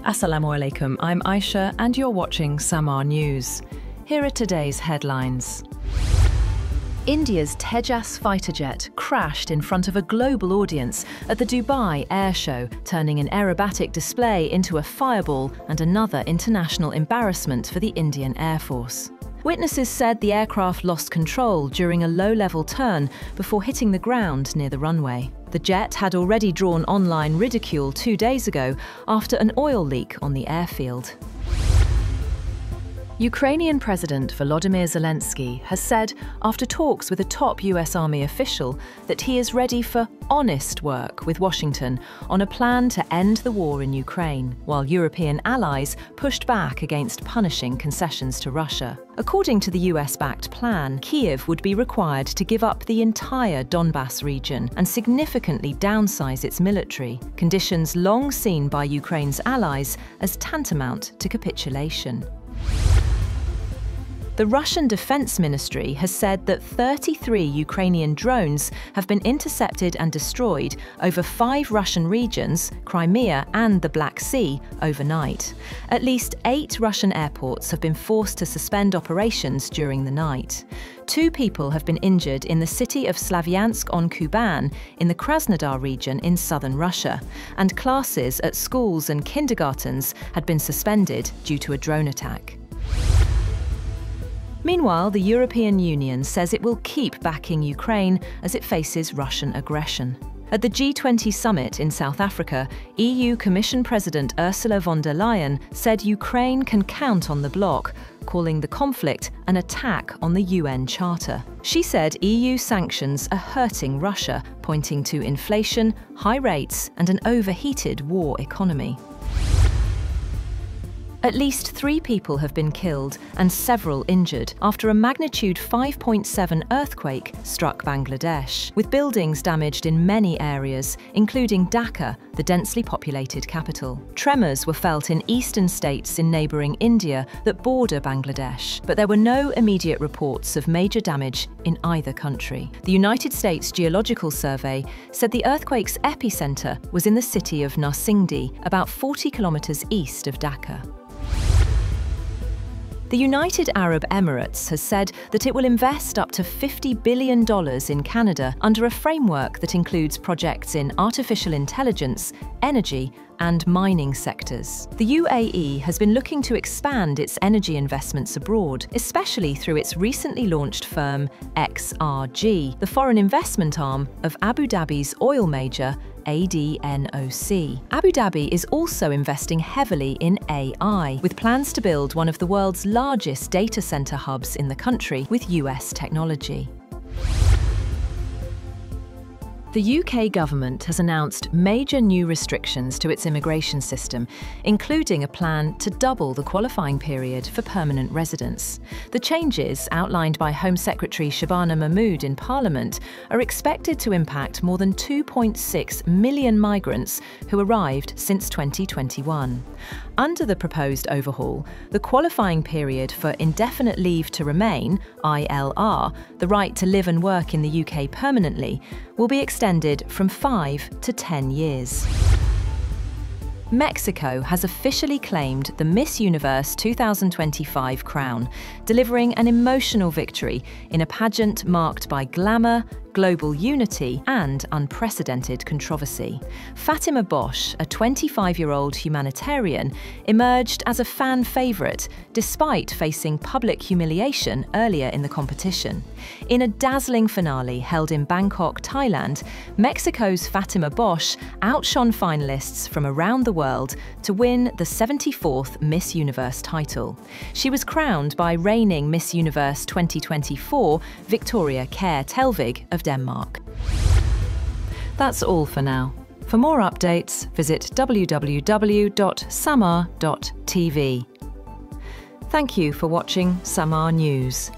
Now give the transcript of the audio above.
Assalamu alaikum, I'm Aisha and you're watching Samaa News. Here are today's headlines. India's Tejas fighter jet crashed in front of a global audience at the Dubai Air Show, turning an aerobatic display into a fireball and another international embarrassment for the Indian Air Force. Witnesses said the aircraft lost control during a low-level turn before hitting the ground near the runway. The jet had already drawn online ridicule 2 days ago after an oil leak on the airfield. Ukrainian President Volodymyr Zelenskiy has said, after talks with a top US Army official, that he is ready for honest work with Washington on a plan to end the war in Ukraine, while European allies pushed back against punishing concessions to Russia. According to the US-backed plan, Kyiv would be required to give up the entire Donbas region and significantly downsize its military, conditions long seen by Ukraine's allies as tantamount to capitulation. The Russian Defense Ministry has said that 33 Ukrainian drones have been intercepted and destroyed over 5 Russian regions, Crimea and the Black Sea, overnight. At least 8 Russian airports have been forced to suspend operations during the night. 2 people have been injured in the city of Slavyansk-on-Kuban in the Krasnodar region in southern Russia, and classes at schools and kindergartens had been suspended due to a drone attack. Meanwhile, the European Union says it will keep backing Ukraine as it faces Russian aggression. At the G20 summit in South Africa, EU Commission President Ursula von der Leyen said Ukraine can count on the bloc, calling the conflict an attack on the UN Charter. She said EU sanctions are hurting Russia, pointing to inflation, high rates, and an overheated war economy. At least 3 people have been killed and several injured after a magnitude 5.7 earthquake struck Bangladesh, with buildings damaged in many areas, including Dhaka, the densely populated capital. Tremors were felt in eastern states in neighbouring India that border Bangladesh, but there were no immediate reports of major damage in either country. The United States Geological Survey said the earthquake's epicentre was in the city of Narsingdi, about 40 kilometres east of Dhaka. The United Arab Emirates has said that it will invest up to $50 billion in Canada under a framework that includes projects in artificial intelligence, energy, and mining sectors. The UAE has been looking to expand its energy investments abroad, especially through its recently launched firm XRG, the foreign investment arm of Abu Dhabi's oil major ADNOC. Abu Dhabi is also investing heavily in AI, with plans to build one of the world's largest data center hubs in the country with US technology. The UK government has announced major new restrictions to its immigration system, including a plan to double the qualifying period for permanent residents. The changes, outlined by Home Secretary Shabana Mahmood in Parliament, are expected to impact more than 2.6 million migrants who arrived since 2021. Under the proposed overhaul, the qualifying period for indefinite leave to remain, ILR, the right to live and work in the UK permanently, will be extended from 5 to 10 years. Mexico has officially claimed the Miss Universe 2025 crown, delivering an emotional victory in a pageant marked by glamour, global unity, and unprecedented controversy. Fatima Bosch, a 25-year-old humanitarian, emerged as a fan favourite despite facing public humiliation earlier in the competition. In a dazzling finale held in Bangkok, Thailand, Mexico's Fatima Bosch outshone finalists from around the world to win the 74th Miss Universe title. She was crowned by reigning Miss Universe 2024 Victoria Kjær Telvig of Denmark. That's all for now. For more updates, visit www.samaa.tv. Thank you for watching Samaa News.